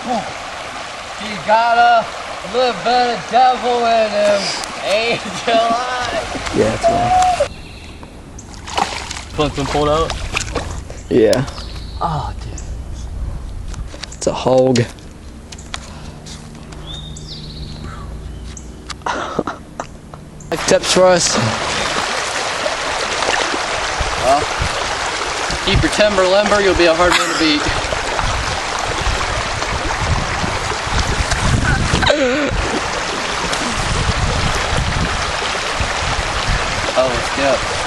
You got a little bit of devil in him. Angel eyes. Yeah, that's right. Pulling some pulled out? Yeah. Oh, dude. It's a hog. Tips for us. Well, keep your timber limber, you'll be a hard man to beat. Oh, let's go.